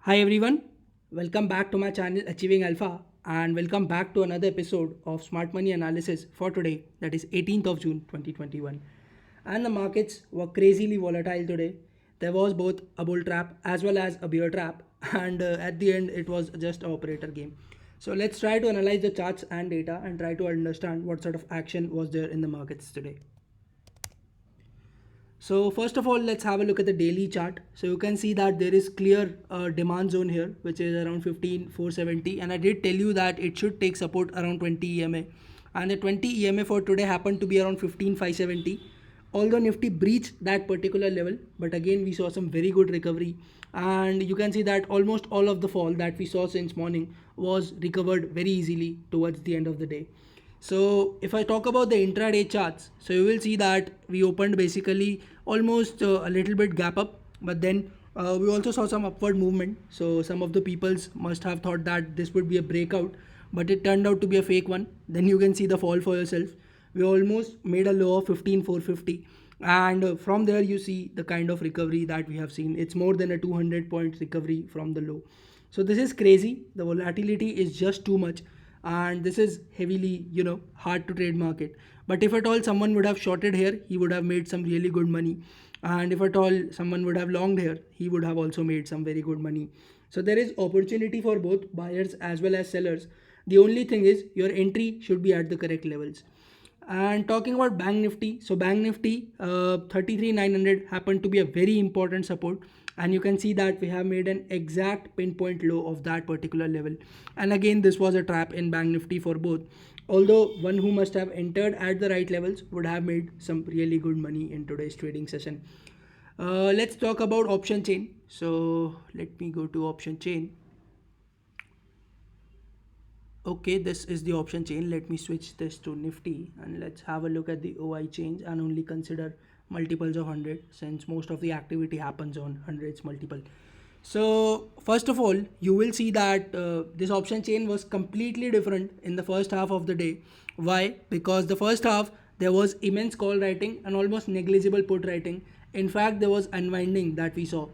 Hi everyone, welcome back to my channel Achieving Alpha and welcome back to another episode of Smart Money Analysis for today, that is 18th of June 2021. And the markets were crazily volatile today. There was both a bull trap as well as a bear trap, and at the end, it was just an operator game. So let's try to analyze the charts and data and try to understand what sort of action was there in the markets today. So first of all, let's have a look at the daily chart. So you can see that there is clear demand zone here, which is around 15,470. And I did tell you that it should take support around 20 EMA. And the 20 EMA for today happened to be around 15,570. Although Nifty breached that particular level, but again we saw some very good recovery. And you can see that almost all of the fall that we saw since morning was recovered very easily towards the end of the day. So if I talk about the intraday charts, so you will see that we opened basically almost a little bit gap up, but then we also saw some upward movement. So some of the peoples must have thought that this would be a breakout, but it turned out to be a fake one. Then you can see the fall for yourself. We almost made a low of 15,450, and from there you see the kind of recovery that we have seen. It's more than a 200 point recovery from the low. So this is crazy. The volatility is just too much, and this is heavily hard to trade market. But if at all someone would have shorted here, he would have made some really good money, and if at all someone would have longed here, he would have also made some very good money. So there is opportunity for both buyers as well as sellers. The only thing is your entry should be at the correct levels. And talking about Bank Nifty, so Bank Nifty 33,900 happened to be a very important support, and you can see that we have made an exact pinpoint low of that particular level. And again, this was a trap in Bank Nifty for both. Although one who must have entered at the right levels would have made some really good money in today's trading session. Let's talk about option chain. So let me go to option chain. Okay, this is the option chain. Let me switch this to Nifty and let's have a look at the OI change and only consider multiples of 100, since most of the activity happens on hundreds multiple. So first of all, you will see that this option chain was completely different in the first half of the day. Why? Because the first half there was immense call writing and almost negligible put writing. In fact, there was unwinding that we saw.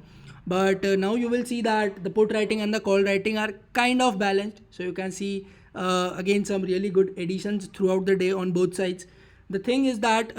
But now you will see that the put writing and the call writing are kind of balanced. So you can see again some really good additions throughout the day on both sides. The thing is that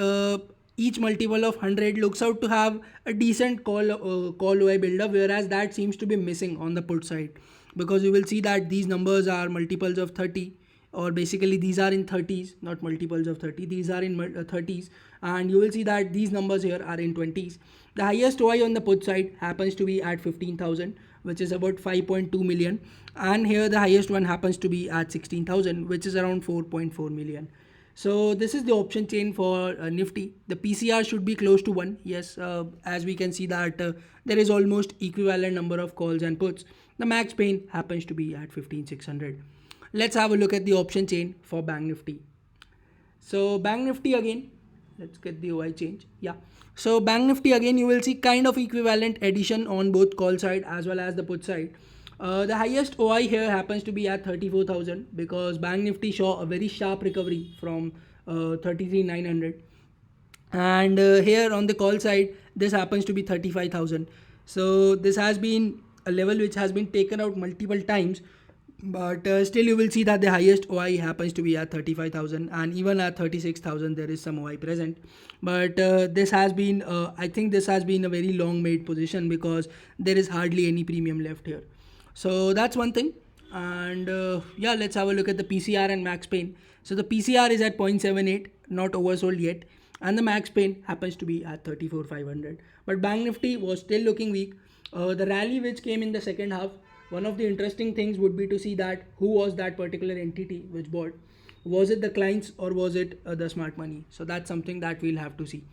each multiple of 100 looks out to have a decent call OI buildup, whereas that seems to be missing on the put side, because you will see that these numbers are multiples of 30, or basically these are in 30s, not multiples of 30, these are in 30s, and you will see that these numbers here are in 20s. The highest OI on the put side happens to be at 15,000, which is about 5.2 million, and here the highest one happens to be at 16,000, which is around 4.4 million. So this is the option chain for Nifty. The PCR should be close to 1. Yes, as we can see that there is almost equivalent number of calls and puts. The max pain happens to be at 15,600. Let's have a look at the option chain for Bank Nifty. So Bank Nifty again, let's get the OI change. Yeah. So Bank Nifty again, you will see kind of equivalent addition on both call side as well as the put side. The highest OI here happens to be at 34,000, because Bank Nifty saw a very sharp recovery from 33,900. And here on the call side, this happens to be 35,000. So this has been a level which has been taken out multiple times, but still you will see that the highest OI happens to be at 35,000, and even at 36,000 there is some OI present. But this has been I think this has been a very long made position, because there is hardly any premium left here. So that's one thing. And yeah, let's have a look at the PCR and max pain. So the PCR is at 0.78, not oversold yet, and the max pain happens to be at 34,500. But Bank Nifty was still looking weak. The rally which came in the second half, one of the interesting things would be to see that who was that particular entity which bought. Was it the clients or was it the smart money? So that's something that we'll have to see.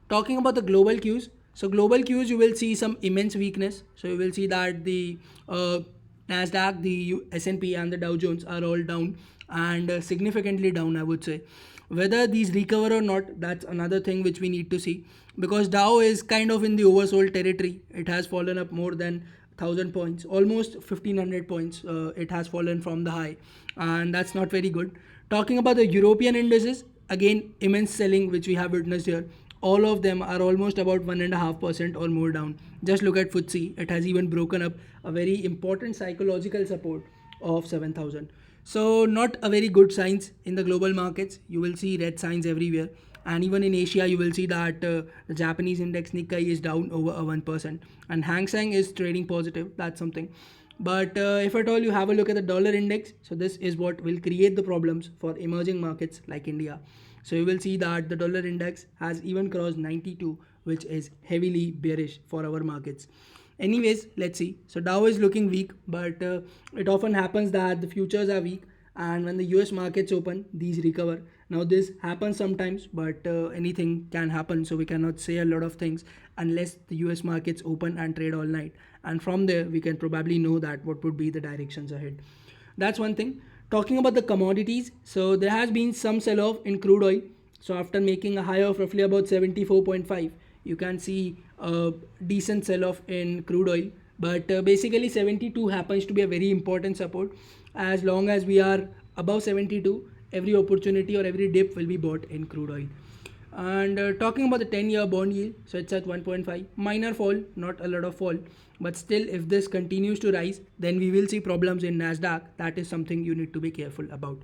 Talking about the global cues, so global cues, you will see some immense weakness. So you will see that the Nasdaq, the S&P and the Dow Jones are all down, and significantly down, I would say. Whether these recover or not, that's another thing which we need to see, because Dow is kind of in the oversold territory. It has fallen up more than 1,000 points, almost 1,500 points. It has fallen from the high, and that's not very good. Talking about the European indices, again immense selling which we have witnessed here. all of them are almost about 1.5% or more down. Just look at FTSE, it has even broken up a very important psychological support of 7,000. So not a very good signs in the global markets. You will see red signs everywhere, and even in Asia you will see that the Japanese index Nikkei is down over a 1%, and Hang Seng is trading positive. That's something. But if at all you have a look at the dollar index, so this is what will create the problems for emerging markets like India. So you will see that the dollar index has even crossed 92, which is heavily bearish for our markets. Anyways, let's see. So Dow is looking weak, but it often happens that the futures are weak, and when the US markets open, these recover. Now this happens sometimes, but anything can happen, so we cannot say a lot of things unless the US markets open and trade all night, and from there we can probably know that what would be the directions ahead. That's one thing. Talking about the commodities, so there has been some sell off in crude oil. So after making a high of roughly about 74.5, you can see a decent sell off in crude oil. But basically 72 happens to be a very important support. As long as we are above 72, every opportunity or every dip will be bought in crude oil. And talking about the 10-year bond yield, so it's at 1.5, minor fall, not a lot of fall, but still if this continues to rise, then we will see problems in Nasdaq. That is something you need to be careful about.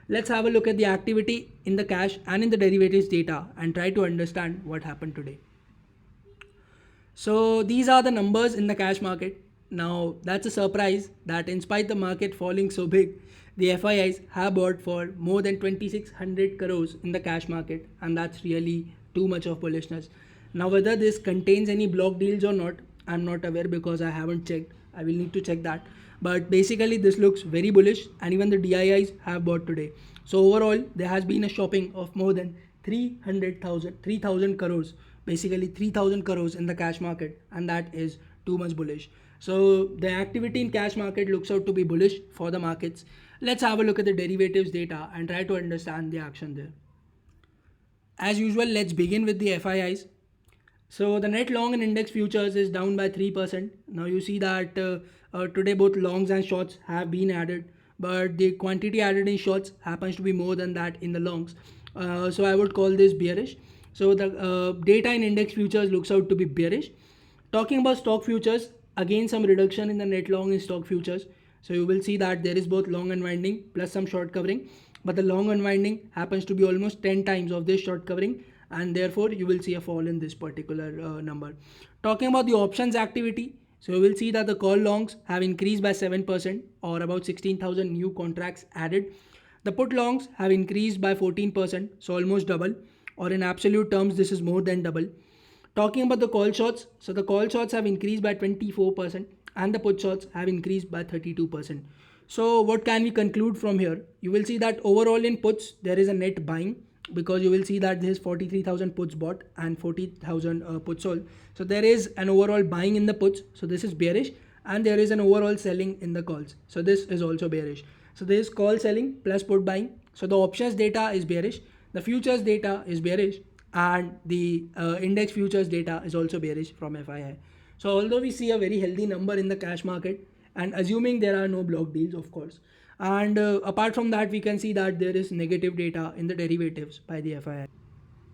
Let's have a look at the activity in the cash and in the derivatives data and try to understand what happened today. So these are the numbers in the cash market. Now that's a surprise that in spite the market falling so big, the FIIs have bought for more than 2600 crores in the cash market, and that's really too much of bullishness. Now whether this contains any block deals or not, I'm not aware because I haven't checked. I will need to check that. But basically this looks very bullish, and even the DIIs have bought today. So overall there has been a shopping of more than 3,000 crores, basically 3,000 crores in the cash market, and that is too much bullish. So the activity in cash market looks out to be bullish for the markets. Let's have a look at the derivatives data and try to understand the action there. As usual, let's begin with the FIIs. So the net long in index futures is down by 3%. Now you see that today both longs and shorts have been added, but the quantity added in shorts happens to be more than that in the longs. So I would call this bearish. So the data in index futures looks out to be bearish. Talking about stock futures, again some reduction in the net long in stock futures. So you will see that there is both long unwinding plus some short covering, but the long unwinding happens to be almost 10 times of this short covering, and therefore you will see a fall in this particular number. Talking about the options activity, so you will see that the call longs have increased by 7% or about 16,000 new contracts added. The put longs have increased by 14%, so almost double, or in absolute terms this is more than double. Talking about the call shorts, so the call shorts have increased by 24% and the put shorts have increased by 32%. So what can we conclude from here? You will see that overall in puts there is a net buying, because you will see that this is 43,000 puts bought and 40,000 puts sold. So there is an overall buying in the puts, so this is bearish, and there is an overall selling in the calls, so this is also bearish. So there is call selling plus put buying. So the options data is bearish, the futures data is bearish, and the index futures data is also bearish from FII. So although we see a very healthy number in the cash market, and assuming there are no block deals of course, and apart from that we can see that there is negative data in the derivatives by the FII.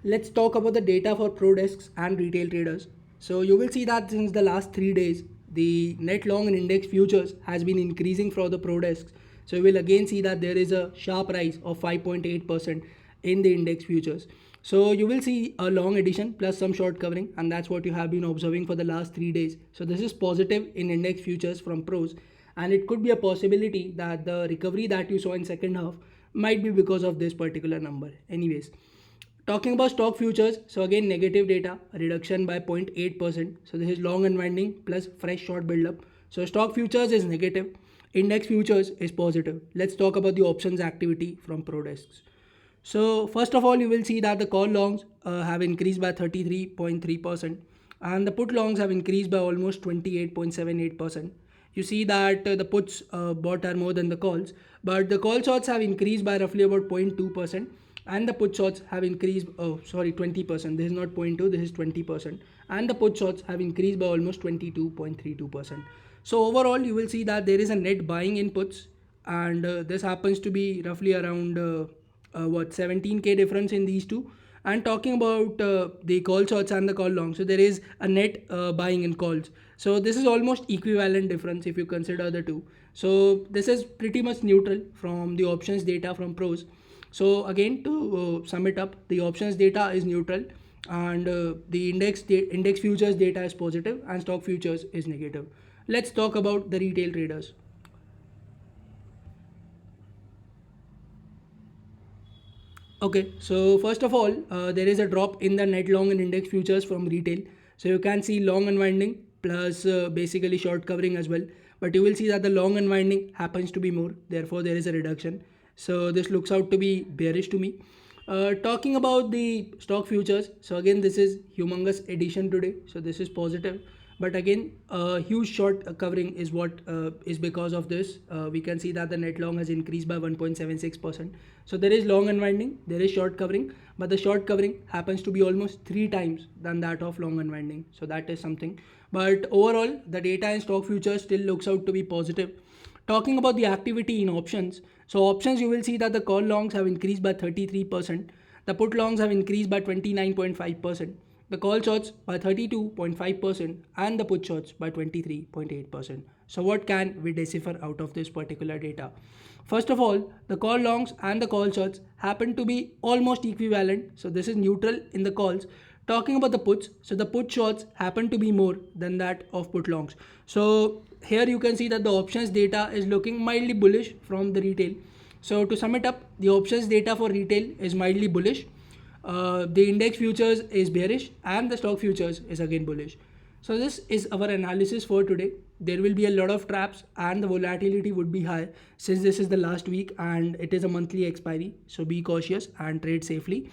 Let's talk about the data for pro desks and retail traders. So you will see that since the last 3 days the net long in index futures has been increasing for the pro desks. So you will again see that there is a sharp rise of 5.8% in the index futures. So you will see a long addition plus some short covering, and that's what you have been observing for the last 3 days. So this is positive in index futures from pros, and it could be a possibility that the recovery that you saw in second half might be because of this particular number. Anyways, talking about stock futures, so again negative data, a reduction by 0.8%. So this is long unwinding plus fresh short buildup. So stock futures is negative, index futures is positive. Let's talk about the options activity from pro desks. So first of all, you will see that the call longs have increased by 33.3%, and the put longs have increased by almost 28.78%. You see that the puts bought are more than the calls, but the call shorts have increased by roughly about 0.2%, and the put shorts have increased, 20%. This is not 0.2, this is 20%, and the put shorts have increased by almost 22.32%. So overall, you will see that there is a net buying in puts, and this happens to be roughly around 17k difference in these two, And talking about the call shorts and the call long, so there is a net buying in calls. So this is almost equivalent difference if you consider the two. So this is pretty much neutral from the options data from pros. So again, to sum it up, the options data is neutral, and the index futures data is positive, and stock futures is negative. Let's talk about the retail traders. Okay, so first of all, there is a drop in the net long and index futures from retail. So you can see long unwinding plus basically short covering as well. But you will see that the long unwinding happens to be more. Therefore, there is a reduction. So this looks out to be bearish to me. Talking about the stock futures, so again, this is humongous addition today. So this is positive. But again, huge short covering is what is because of this. We can see that the net long has increased by 1.76%. So there is long unwinding, there is short covering, but the short covering happens to be almost 3 times than that of long unwinding. So that is something. But overall, the data in stock futures still looks out to be positive. Talking about the activity in options, so options, you will see that the call longs have increased by 33%, the put longs have increased by 29.5%, the call shorts by 32.5%, and the put shorts by 23.8%. So what can we decipher out of this particular data? First of all, the call longs and the call shorts happen to be almost equivalent. So this is neutral in the calls. Talking about the puts, so the put shorts happen to be more than that of put longs. So here you can see that the options data is looking mildly bullish from the retail. So to sum it up, the options data for retail is mildly bullish. The index futures is bearish, and the stock futures is again bullish. So this is our analysis for today. There will be a lot of traps, and the volatility would be high since this is the last week and it is a monthly expiry. So be cautious and trade safely.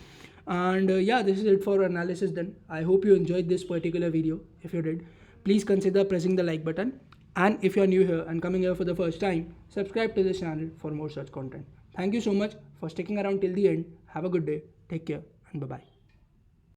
And yeah, this is it for analysis then. I hope you enjoyed this particular video. If you did, please consider pressing the like button. And if you're new here and coming here for the first time, subscribe to this channel for more such content. Thank you so much for sticking around till the end. Have a good day. Take care and bye bye.